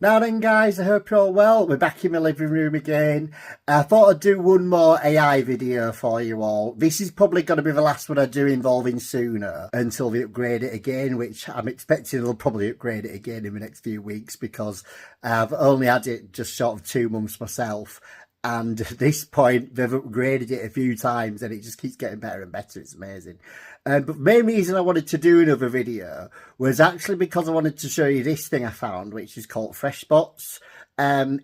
Now then guys, I hope you're all well. We're back in my living room again. I thought I'd do one more AI video for you all. This is probably going to be the last one I do involving Suno until they upgrade it again, which I'm expecting they'll probably upgrade it again in the next few weeks because I've only had it just short of 2 months myself. And at this point, they've upgraded it a few times and it just keeps getting better and better. It's amazing. But the main reason I wanted to do another video was actually because I wanted to show you this thing I found, which is called Freshbots.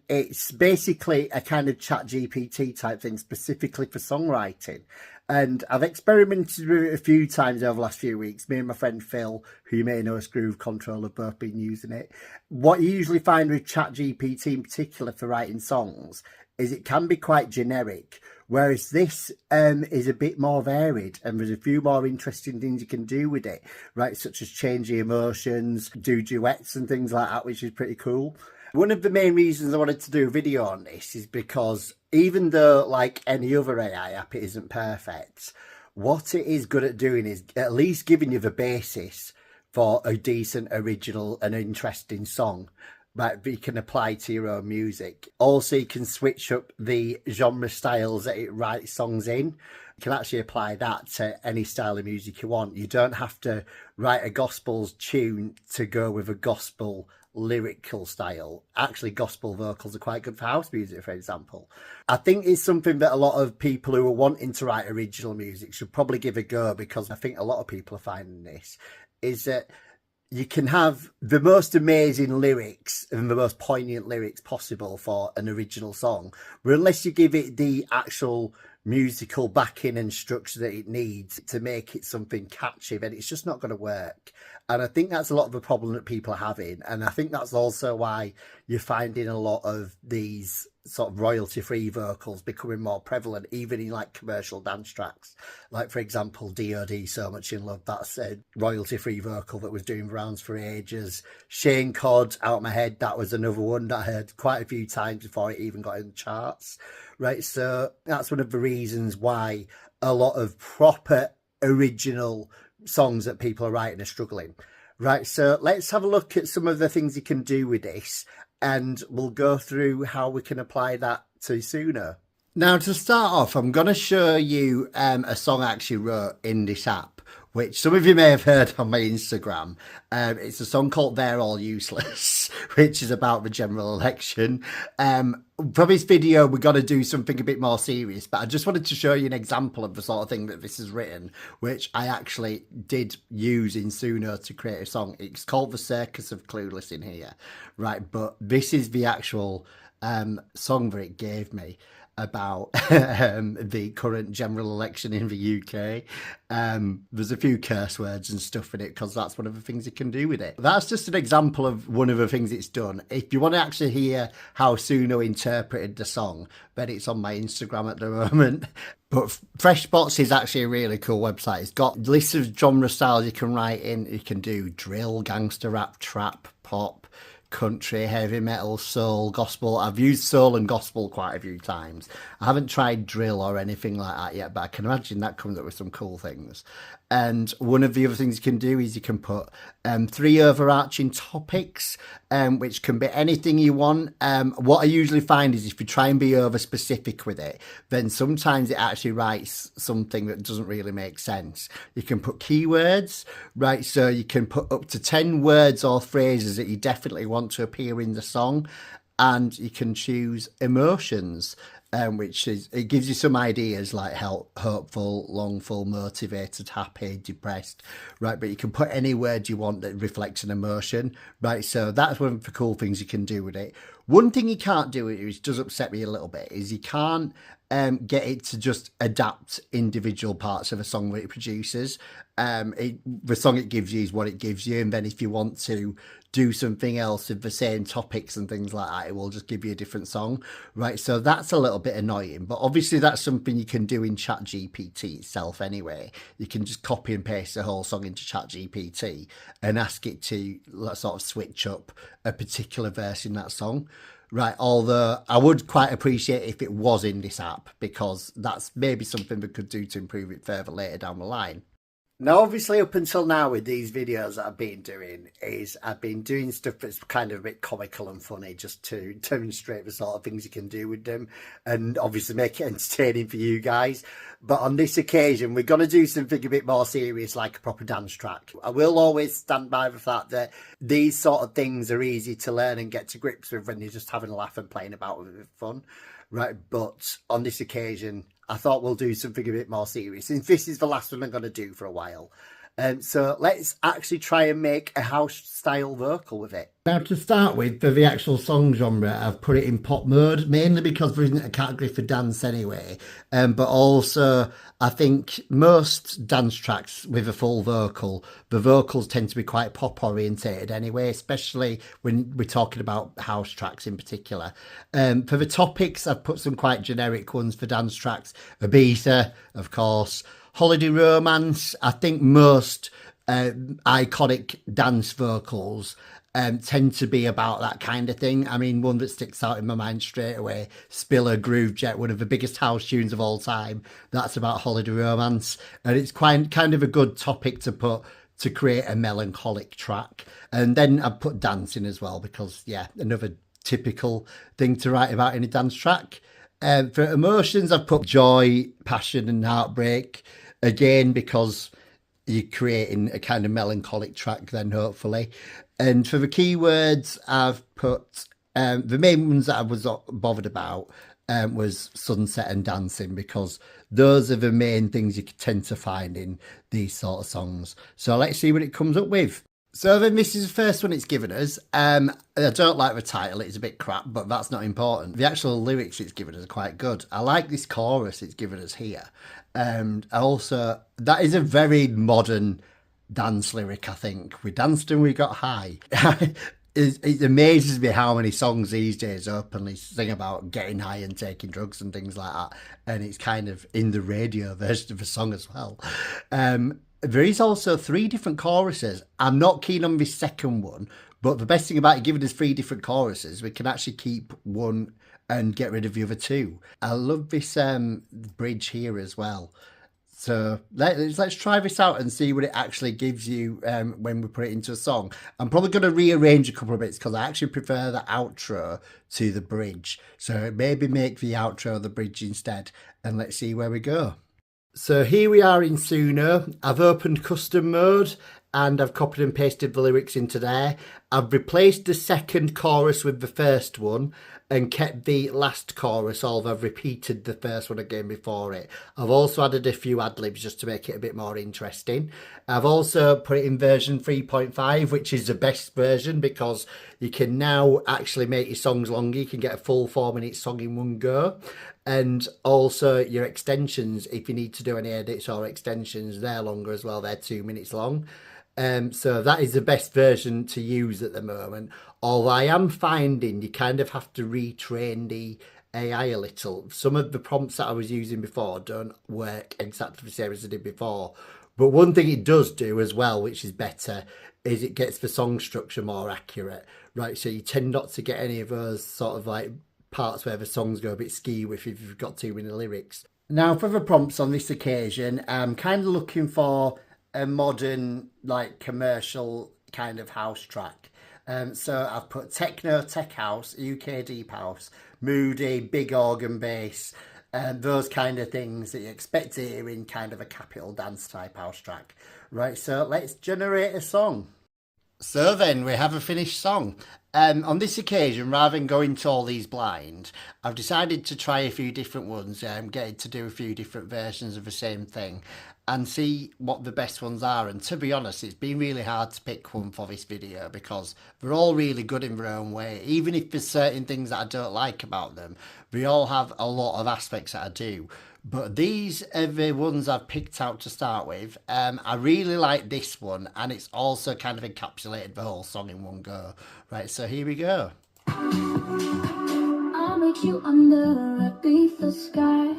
It's basically a kind of chat GPT type thing specifically for songwriting. And I've experimented with it a few times over the last few weeks. Me and my friend Phil, who you may know as Groove Control, have both been using it. What you usually find with chat GPT in particular for writing songs is it can be quite generic, whereas this is a bit more varied and there's a few more interesting things you can do with it, right? Such as change the emotions, do duets and things like that, which is pretty cool. One of the main reasons I wanted to do a video on this is because even though, like any other AI app, it isn't perfect, what it is good at doing is at least giving you the basis for a decent, original and interesting song. Right, that you can apply to your own music. Also, you can switch up the genre styles that it writes songs in. You can actually apply that to any style of music you want. You don't have to write a gospel tune to go with a gospel lyrical style. Actually, gospel vocals are quite good for house music, for example. I think it's something that a lot of people who are wanting to write original music should probably give a go, because I think a lot of people are finding this, is that you can have the most amazing lyrics and the most poignant lyrics possible for an original song, but unless you give it the actual musical backing and structure that it needs to make it something catchy, then it's just not going to work. And I think that's a lot of the problem that people are having. And I think that's also why you're finding a lot of these sort of royalty-free vocals becoming more prevalent, even in like commercial dance tracks. Like, for example, DOD, So Much in Love, that's a royalty-free vocal that was doing rounds for ages. Shane Codd, Out of My Head, that was another one that I heard quite a few times before it even got in the charts. Right, so that's one of the reasons why a lot of proper original songs that people are writing are struggling. Right, so let's have a look at some of the things you can do with this, and we'll go through how we can apply that to Suno. Now, to start off, I'm going to show you a song I actually wrote in this app, which some of you may have heard on my Instagram. It's a song called They're All Useless, which is about the general election. For this video, we're going to do something a bit more serious, but I just wanted to show you an example of the sort of thing that this is written, which I actually did use in Suno to create a song. It's called The Circus of Clueless in here, right? But this is the actual song that it gave me about the current general election in the UK. There's a few curse words and stuff in it because that's one of the things you can do with it. That's just an example of one of the things it's done. If you want to actually hear how Suno interpreted the song, then it's on my Instagram at the moment. But Freshbots is actually a really cool website. It's got lists of genre styles you can write in. You can do drill, gangster rap, trap, pop, country, heavy metal, soul, gospel. I've used soul and gospel quite a few times. I haven't tried drill or anything like that yet, but I can imagine that comes up with some cool things. And one of the other things you can do is you can put 3 overarching topics, which can be anything you want. What I usually find is if you try and be over specific with it, then sometimes it actually writes something that doesn't really make sense. You can put keywords, right? So you can put up to 10 words or phrases that you definitely want to appear in the song, and you can choose emotions, which is, it gives you some ideas like hopeful, longful, motivated, happy, depressed, right? But you can put any word you want that reflects an emotion, right? So that's one of the cool things you can do with it. One thing you can't do, which does upset me a little bit, is you can't get it to just adapt individual parts of a song that it produces. The song it gives you is what it gives you, and then if you want to do something else with the same topics and things like that, it will just give you a different song, right? So that's a little bit annoying, but obviously that's something you can do in ChatGPT itself anyway. You can just copy and paste the whole song into ChatGPT and ask it to sort of switch up a particular verse in that song. Right, although I would quite appreciate if it was in this app, because that's maybe something we could do to improve it further later down the line. Now, obviously, up until now with these videos that I've been doing is I've been doing stuff that's kind of a bit comical and funny just to demonstrate the sort of things you can do with them and obviously make it entertaining for you guys. But on this occasion, we're going to do something a bit more serious, like a proper dance track. I will always stand by the fact that these sort of things are easy to learn and get to grips with when you're just having a laugh and playing about with it fun. Right, but on this occasion, I thought we'll do something a bit more serious, since this is the last one I'm going to do for a while. So let's actually try and make a house-style vocal with it. Now, to start with, for the actual song genre, I've put it in pop mode, mainly because there isn't a category for dance anyway. But also, I think most dance tracks with a full vocal, the vocals tend to be quite pop orientated anyway, especially when we're talking about house tracks in particular. For the topics, I've put some quite generic ones for dance tracks. Ibiza, of course. Holiday romance. I think most iconic dance vocals tend to be about that kind of thing. I mean, one that sticks out in my mind straight away, Spiller Groovejet, one of the biggest house tunes of all time. That's about holiday romance. And it's kind of a good topic to put to create a melancholic track. And then I've put dancing as well, because, yeah, another typical thing to write about in a dance track. For emotions, I've put joy, passion and heartbreak. Again, because you're creating a kind of melancholic track then, hopefully. And for the keywords, I've put the main ones that I was bothered about was sunset and dancing, because those are the main things you tend to find in these sort of songs. So let's see what it comes up with. So then this is the first one it's given us. I don't like the title, it's a bit crap, but that's not important. The actual lyrics it's given us are quite good. I like this chorus it's given us here. And also, that is a very modern dance lyric, I think. We danced and we got high. It amazes me how many songs these days openly sing about getting high and taking drugs and things like that. And it's kind of in the radio version of a song as well. There is also 3 different choruses. I'm not keen on this second one, but the best thing about it, giving us 3 different choruses, we can actually keep one and get rid of the other 2. I love this bridge here as well. So let's try this out and see what it actually gives you when we put it into a song. I'm probably going to rearrange a couple of bits because I actually prefer the outro to the bridge. So maybe make the outro the bridge instead, and let's see where we go. So here we are in Suno. I've opened custom mode and I've copied and pasted the lyrics into there. I've replaced the second chorus with the first one and kept the last chorus, although I've repeated the first one again before it. I've also added a few ad-libs just to make it a bit more interesting. I've also put it in version 3.5, which is the best version because you can now actually make your songs longer. You can get a full 4-minute song in one go. And also your extensions, if you need to do any edits or extensions, they're longer as well. They're 2 minutes long. So that is the best version to use at the moment. Although I am finding you kind of have to retrain the AI a little. Some of the prompts that I was using before don't work exactly the same as I did before. But one thing it does do as well, which is better, is it gets the song structure more accurate. Right, so you tend not to get any of those sort of like parts where the songs go a bit skew if you've got too many lyrics. Now for the prompts on this occasion, I'm kind of looking for a modern, like commercial kind of house track. So I've put techno, tech house, UK deep house, moody, big organ bass, those kind of things that you expect to hear in kind of a capital dance type house track. Right, so let's generate a song. So then we have a finished song. On this occasion, rather than going to all these blind, I've decided to try a few different ones, getting to do a few different versions of the same thing and see what the best ones are. And to be honest, it's been really hard to pick one for this video because they're all really good in their own way. Even if there's certain things that I don't like about them, they all have a lot of aspects that I do. But these are the ones I've picked out to start with. I really like this one, and it's also kind of encapsulated the whole song in one go. Right, so here we go. I'll meet you under the sky,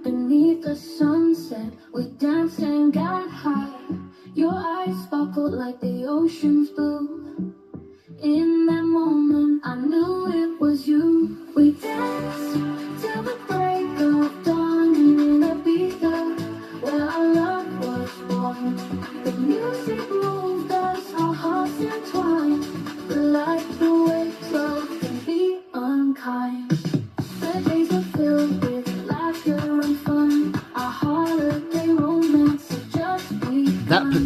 beneath the sunset. We danced and got high. Your eyes sparkled like the ocean's blue. In that moment, I knew it was you. We danced till the break of dawn in Ibiza, where our love was born.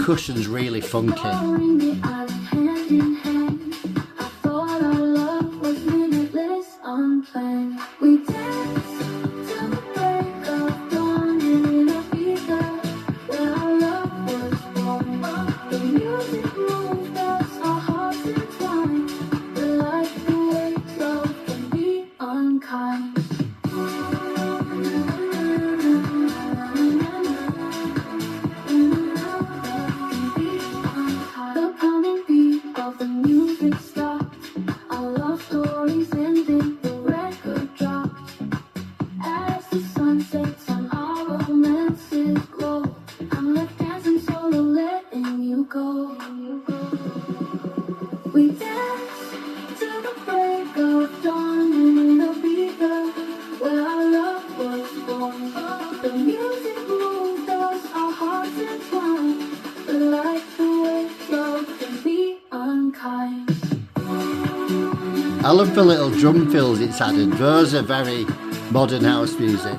percussion's really funky. I love the little drum fills it's added. Those are very modern house music.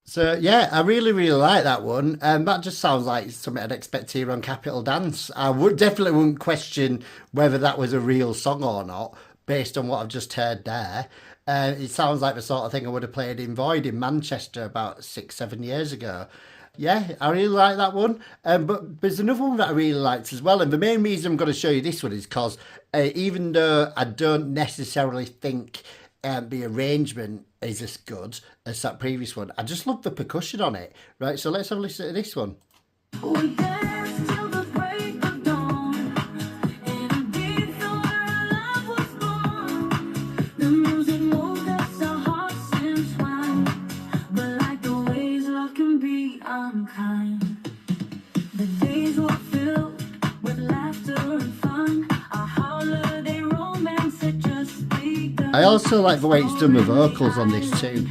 So yeah, I really like that one. That just sounds like something I'd expect to hear on Capital Dance. I definitely wouldn't question whether that was a real song or not, based on what I've just heard there. It sounds like the sort of thing I would have played in Void in Manchester about 6-7 years ago. Yeah, I really like that one. But there's another one that I really liked as well. And the main reason I'm going to show you this one is because even though I don't necessarily think the arrangement is as good as that previous one, I just love the percussion on it. Right, so let's have a listen to this one. I also like the way it's done the vocals on this too.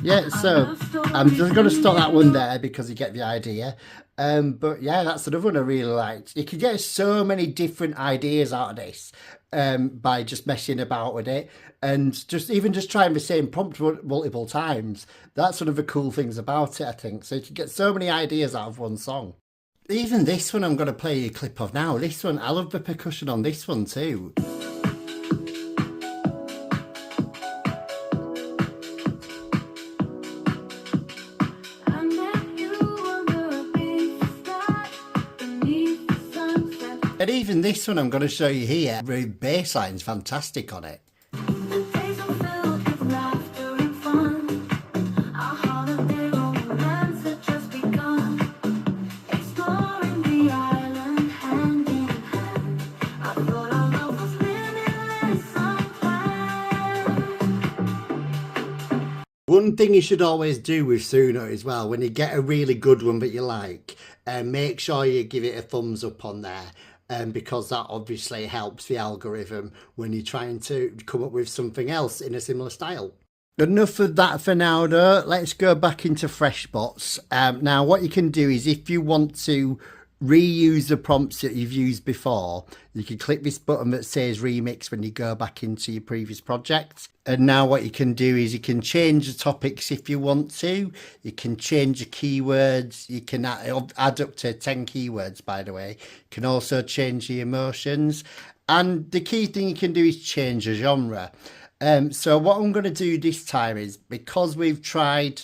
Yeah, so I'm just going to stop that one there because you get the idea. But yeah, that's another one I really liked. You could get so many different ideas out of this by just messing about with it and just trying the same prompt multiple times. That's one of the cool things about it, I think. So you can get so many ideas out of one song. Even this one I'm going to play you a clip of now. This one, I love the percussion on this one too. And even this one I'm going to show you here, the bass line's fantastic on it. One thing you should always do with Suno as well, when you get a really good one that you like, make sure you give it a thumbs up on there. Because that obviously helps the algorithm when you're trying to come up with something else in a similar style. Enough of that for now though, let's go back into Freshbots. Now what you can do is if you want to reuse the prompts that you've used before, you can click this button that says remix when you go back into your previous project. And now what you can do is you can change the topics if you want to, you can change the keywords, you can add up to 10 keywords by the way, you can also change the emotions, and the key thing you can do is change the genre. So what I'm going to do this time is, because we've tried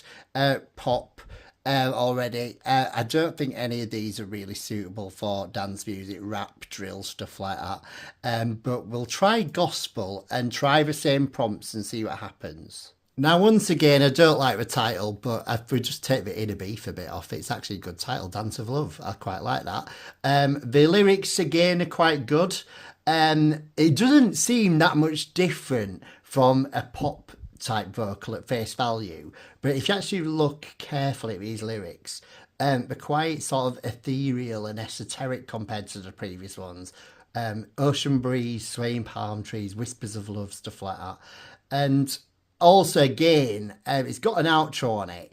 pop already. I don't think any of these are really suitable for dance music, rap, drill, stuff like that. But we'll try gospel and try the same prompts and see what happens. Now, once again, I don't like the title, but if we just take the inner beef a bit off, it's actually a good title, Dance of Love. I quite like that. The lyrics, again, are quite good. It doesn't seem that much different from a pop type vocal at face value, but if you actually look carefully at these lyrics, they're quite sort of ethereal and esoteric compared to the previous ones. Ocean breeze, swaying palm trees, whispers of love, stuff like that. And also, again, it's got an outro on it,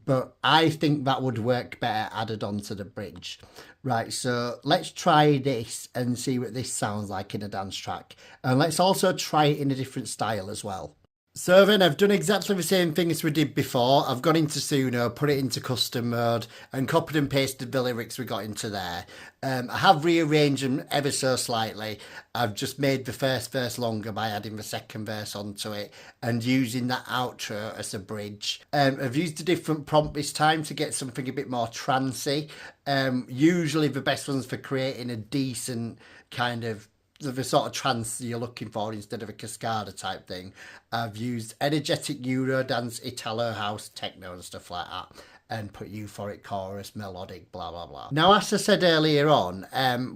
but I think that would work better added onto the bridge. Right, so let's try this and see what this sounds like in a dance track. And let's also try it in a different style as well. So then I've done exactly the same thing as we did before. I've gone into Suno, put it into custom mode and copied and pasted the lyrics we got into there. I have rearranged them ever so slightly. I've just made the first verse longer by adding the second verse onto it and using that outro as a bridge. I've used a different prompt this time to get something a bit more trancey. Usually the best ones for creating a decent kind of the sort of trance you're looking for instead of a cascada type thing. I've used energetic Eurodance, Italo house, techno and stuff like that, and put euphoric chorus, melodic, blah blah blah. Now, as I said earlier on,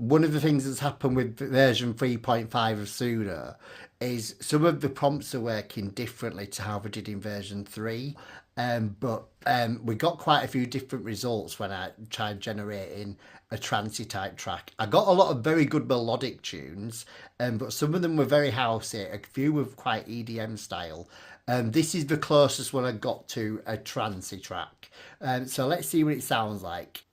one of the things that's happened with version 3.5 of Suno is some of the prompts are working differently to how we did in version 3. But we got quite a few different results when I tried generating a trancey type track. I got a lot of very good melodic tunes, but some of them were very housey, a few were quite EDM style. This is the closest one I got to a trancey track. So let's see what it sounds like.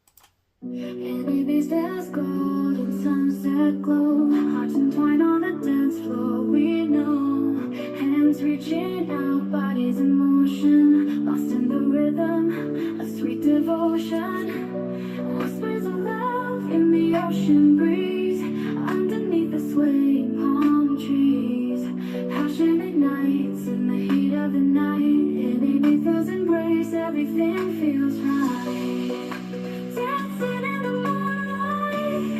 These days gold and sunset glow, hearts entwined on the dance floor, we know, hands reaching out, bodies in motion, lost in the rhythm, a sweet devotion, whispers of love in the ocean breeze, underneath the swaying palm trees, passionate nights in the heat of the night, in Ibiza's embrace, everything feels right. Dancing in the moonlight,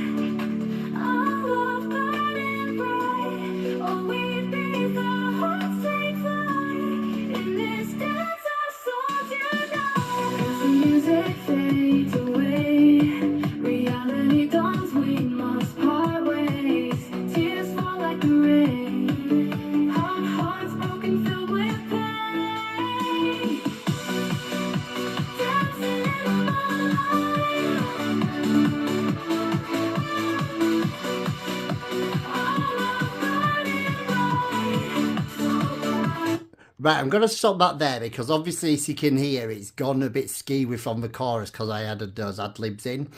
our love burning bright. Oh, we beat the hearts take flight. In this dance, our souls unite. As the music fades away, reality dawns. We must part ways. Tears fall like the rain. Hearts broken, filled with pain. Dancing in the moonlight. Right, I'm going to stop that there because obviously, as you can hear, it's gone a bit skewy from the chorus because I added those ad-libs in.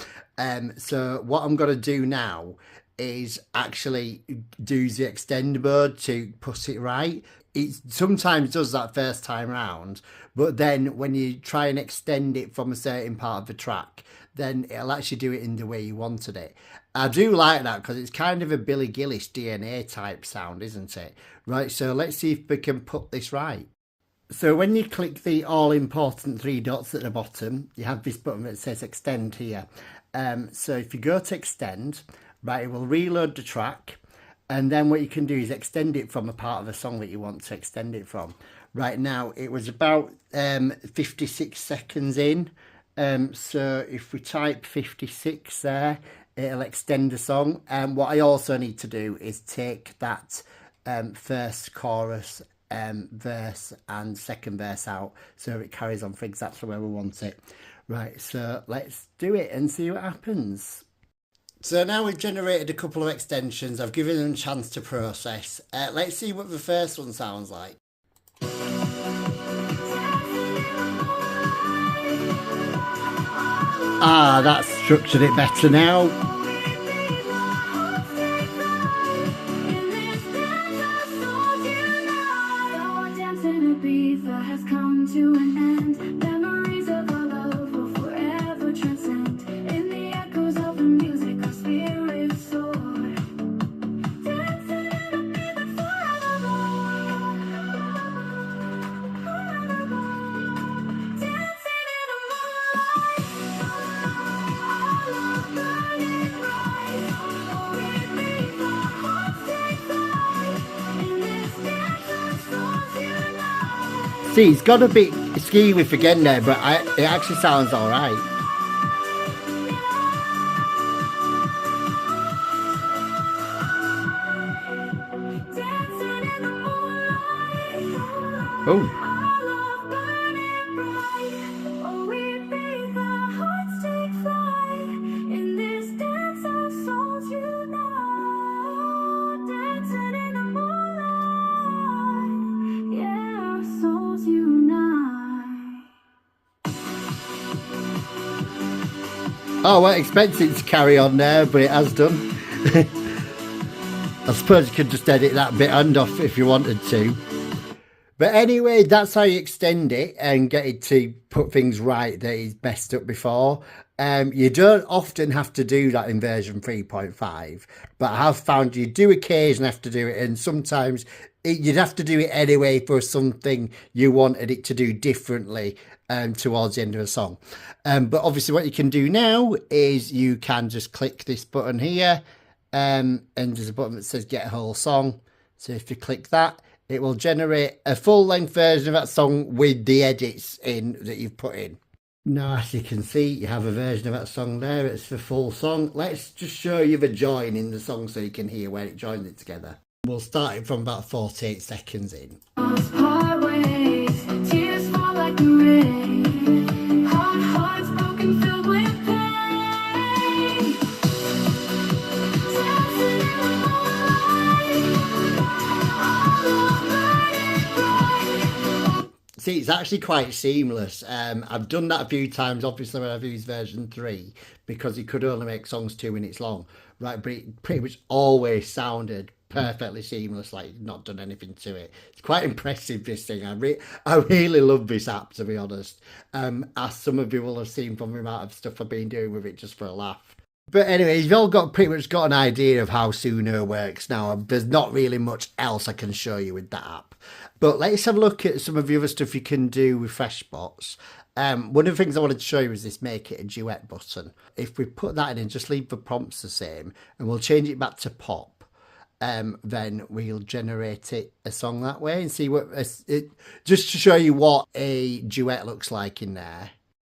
So what I'm going to do now is actually do the extend mode to put it right. It sometimes does that first time round, but then when you try and extend it from a certain part of the track, then it'll actually do it in the way you wanted it. I do like that because it's kind of a Billy Gillies DNA type sound, isn't it? Right, so let's see if we can put this right. So when you click the all-important 3 dots at the bottom, you have this button that says extend here. So if you go to extend, right, it will reload the track. And then what you can do is extend it from a part of the song that you want to extend it from. Right now, it was about 56 seconds in. So if we type 56 there, it'll extend the song. And what I also need to do is take that first chorus, verse and second verse out so it carries on for exactly where we want it. Right, so let's do it and see what happens. So now we've generated a couple of extensions. I've given them a chance to process. Let's see what the first one sounds like. Ah, that's structured it better now. Has come to an end. Memories of our love will forever transcend. In the echoes of the music, our spirits soar. Dancing in the beat that forevermore. Dancing in the moonlight. See, it's got a bit skewy again there, but it actually sounds alright. Oh. Oh, I wasn't expecting it to carry on there, but it has done. I suppose you could just edit that bit end off if you wanted to. But anyway, that's how you extend it and get it to put things right that is messed up before. You don't often have to do that in version 3.5, but I have found you do occasionally have to do it, and sometimes you'd have to do it anyway for something you wanted it to do differently towards the end of a song. But obviously what you can do now is you can just click this button here, and there's a button that says get a whole song. So if you click that, it will generate a full-length version of that song with the edits in that you've put in. Now, as you can see, you have a version of that song there. It's the full song. Let's just show you the join in the song so you can hear where it joins it together. We'll start it from about 48 seconds in. Tears fall like the rain. Hearts broken, filled with pain. Dancing in the moonlight. See, it's actually quite seamless. I've done that a few times, obviously, when I've used version 3, because you could only make songs 2 minutes long, right? But it pretty much always sounded perfectly seamless, like you've not done anything to it. It's quite impressive, this thing. I really love this app, to be honest. As some of you will have seen from the amount of stuff I've been doing with it just for a laugh. But anyway, you've all pretty much got an idea of how Suno works now. There's not really much else I can show you with that app. But let's have a look at some of the other stuff you can do with Freshbots. One of the things I wanted to show you is this make it a duet button. If we put that in and just leave the prompts the same, and we'll change it back to pop, then we'll generate a song that way and see what just to show you what a duet looks like in there.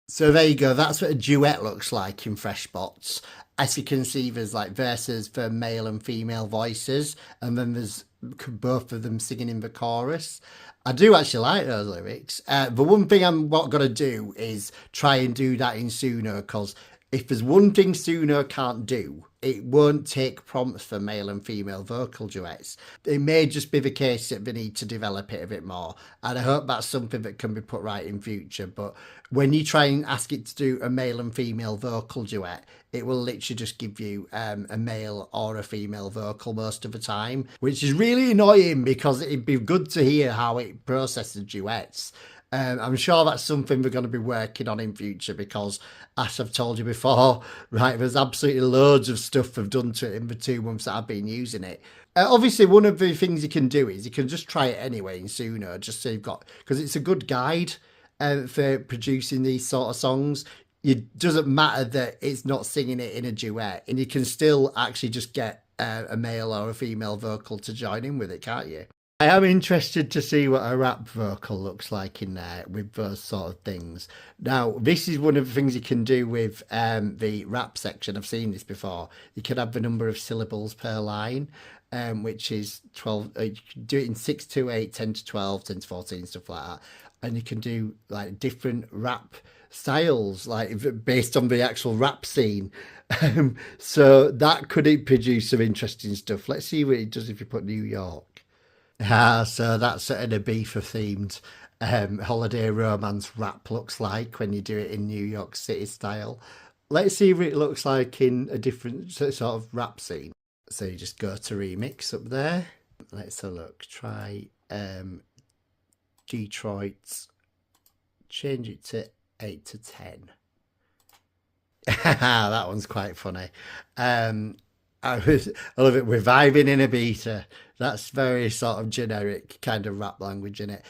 So there you go, that's what a duet looks like in Freshbots. As you can see, there's like verses for male and female voices, and then there's both of them singing in the chorus. I do actually like those lyrics. The one thing I'm not going to do is try and do that in Suno, because if there's one thing Suno can't do, it won't take prompts for male and female vocal duets. It may just be the case that they need to develop it a bit more, and I hope that's something that can be put right in future. But when you try and ask it to do a male and female vocal duet, it will literally just give you a male or a female vocal most of the time, which is really annoying because it'd be good to hear how it processes duets. I'm sure that's something we're going to be working on in future, because as I've told you before, right, there's absolutely loads of stuff I've done to it in the 2 months that I've been using it. Obviously, one of the things you can do is you can just try it anyway in Suno, just so you've got, because it's a good guide for producing these sort of songs. It doesn't matter that it's not singing it in a duet, and you can still actually just get a male or a female vocal to join in with it, can't you? I am interested to see what a rap vocal looks like in there with those sort of things. Now, this is one of the things you can do with the rap section. I've seen this before. You can have the number of syllables per line, which is 12. You can do it in 6 to 8, 10 to 12, 10 to 14, stuff like that. And you can do like different rap styles, like based on the actual rap scene. So that could produce some interesting stuff. Let's see what it does if you put New York. So that's an Ibiza themed holiday romance rap looks like when you do it in New York City style. Let's see what it looks like in a different sort of rap scene. So you just go to remix up there. Let's have a look. Try Detroit. Change it to 8 to 10. That one's quite funny. I love it. We're vibing in Ibiza. That's very sort of generic kind of rap language in it.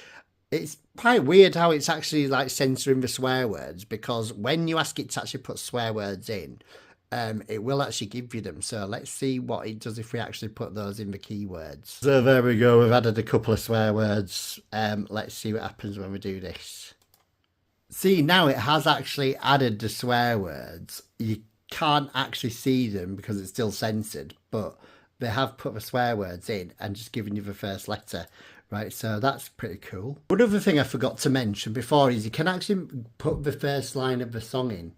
It's quite weird how it's actually like censoring the swear words, because when you ask it to actually put swear words in, it will actually give you them. So let's see what it does if we actually put those in the keywords. So there we go, we've added a couple of swear words. Let's see what happens when we do this. See, now it has actually added the swear words. You can't actually see them because it's still censored, but they have put the swear words in and just given you the first letter. Right, so that's pretty cool. One other thing I forgot to mention before is you can actually put the first line of the song in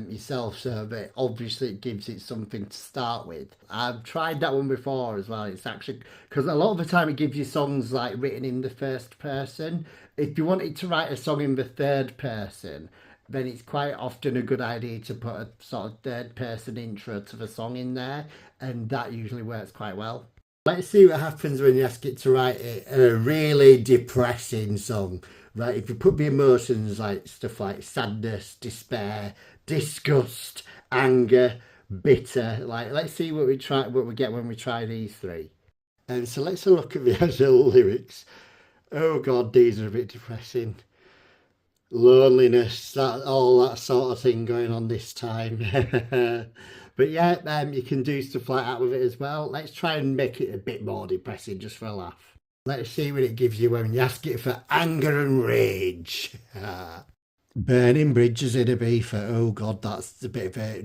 yourself, so that obviously it gives it something to start with. I've tried that one before as well. It's actually, because a lot of the time it gives you songs like written in the first person. If you wanted to write a song in the third person, then it's quite often a good idea to put a sort of third person intro to the song in there, and that usually works quite well. Let's see what happens when you ask it to write a really depressing song. Right, if you put the emotions like stuff like sadness, despair, disgust, anger, bitter, like let's see what we get when we try these three. And so let's look at the actual lyrics. Oh God, these are a bit depressing. Loneliness, all that sort of thing going on this time. But yeah, you can do stuff like that with it as well. Let's try and make it a bit more depressing just for a laugh. Let's see what it gives you when you ask it for anger and rage. Burning bridges in Ibiza. Oh God, that's a bit of a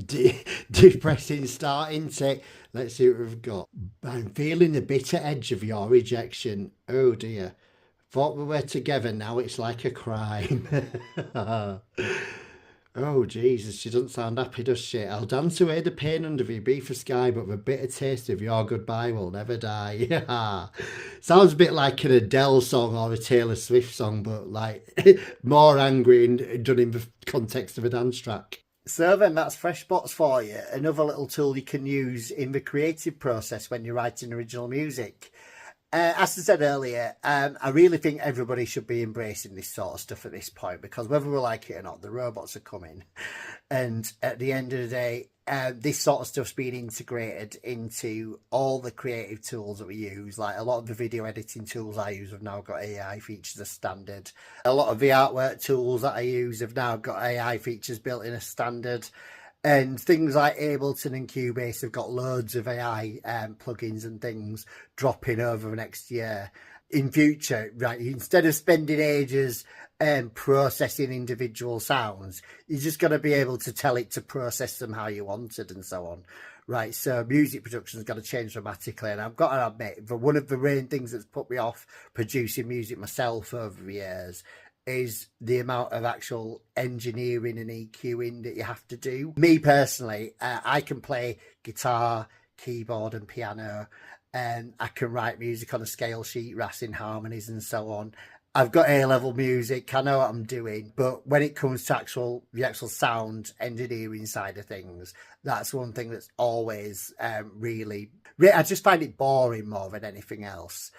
depressing start, isn't it? Let's see what we've got. I'm feeling the bitter edge of your rejection. Oh dear. Thought we were together, now it's like a crime. Oh Jesus, she doesn't sound happy, does she? I'll dance away the pain under the Ibiza sky, but the bitter taste of your goodbye will never die. Sounds a bit like an Adele song or a Taylor Swift song, but like more angry and done in the context of a dance track. So then that's Freshbots for you, another little tool you can use in the creative process when you're writing original music. As I said earlier, I really think everybody should be embracing this sort of stuff at this point, because whether we like it or not, the robots are coming. And at the end of the day, this sort of stuff's being integrated into all the creative tools that we use. Like a lot of the video editing tools I use have now got AI features as standard. A lot of the artwork tools that I use have now got AI features built in as standard. And things like Ableton and Cubase have got loads of AI plugins and things dropping over the next year. In future, right, instead of spending ages processing individual sounds, you're just going to be able to tell it to process them how you wanted and so on. Right, so music production's got to change dramatically, and I've got to admit, that one of the main things that's put me off producing music myself over the years is the amount of actual engineering and EQing that you have to do. Me personally, I can play guitar, keyboard and piano, and I can write music on a scale sheet, rassing harmonies and so on. I've got A-level music, I know what I'm doing, but when it comes to the actual sound engineering side of things, that's one thing that's always really, I just find it boring more than anything else.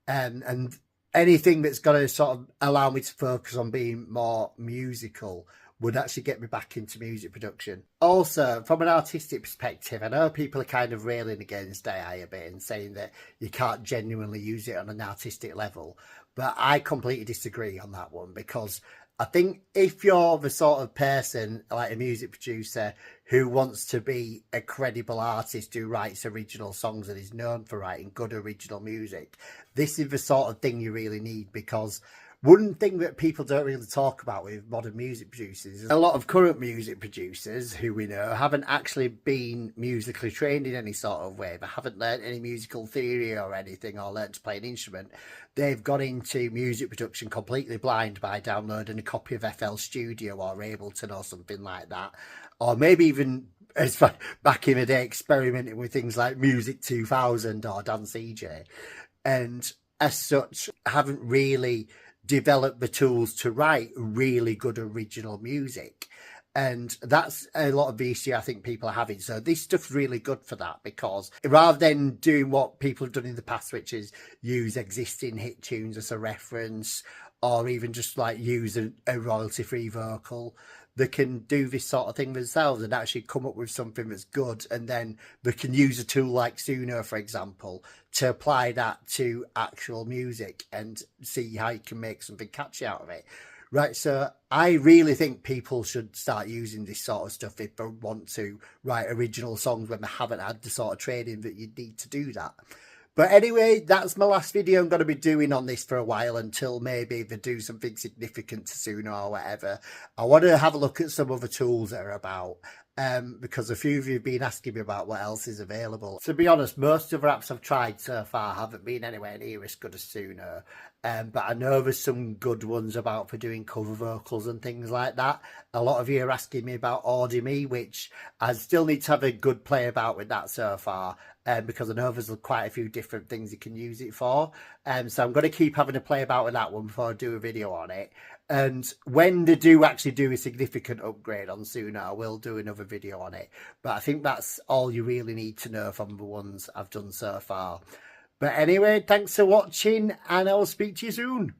And anything that's going to sort of allow me to focus on being more musical would actually get me back into music production. Also, from an artistic perspective, I know people are kind of railing against AI a bit and saying that you can't genuinely use it on an artistic level, but I completely disagree on that one, because I think if you're the sort of person, like a music producer, who wants to be a credible artist who writes original songs and is known for writing good original music, this is the sort of thing you really need. Because one thing that people don't really talk about with modern music producers is a lot of current music producers who we know haven't actually been musically trained in any sort of way. They haven't learned any musical theory or anything, or learned to play an instrument. They've got into music production completely blind by downloading a copy of FL Studio or Ableton or something like that. Or maybe even, as far back in the day, experimenting with things like Music 2000 or 𝐦𝐨𝐬𝐿. And as such, haven't really developed the tools to write really good original music. And that's a lot of the issue I think people are having. So this stuff's really good for that, because rather than doing what people have done in the past, which is use existing hit tunes as a reference, or even just like use a royalty-free vocal, they can do this sort of thing themselves and actually come up with something that's good. And then they can use a tool like Suno, for example, to apply that to actual music and see how you can make something catchy out of it. Right, so I really think people should start using this sort of stuff if they want to write original songs when they haven't had the sort of training that you need to do that. But anyway, that's my last video I'm going to be doing on this for a while until maybe they do something significant to Suno or whatever. I want to have a look at some other tools that are about. Because a few of you have been asking me about what else is available. To be honest, most of the apps I've tried so far haven't been anywhere near as good as Suno. But I know there's some good ones about for doing cover vocals and things like that. A lot of you are asking me about 𝐥𝐤𝐤𝐿, which I still need to have a good play about with that so far. Because I know there's quite a few different things you can use it for. So I'm going to keep having a play about with that one before I do a video on it. And when they do actually do a significant upgrade on Suno, I will do another video on it. But I think that's all you really need to know from the ones I've done so far. But anyway, thanks for watching, and I'll speak to you soon.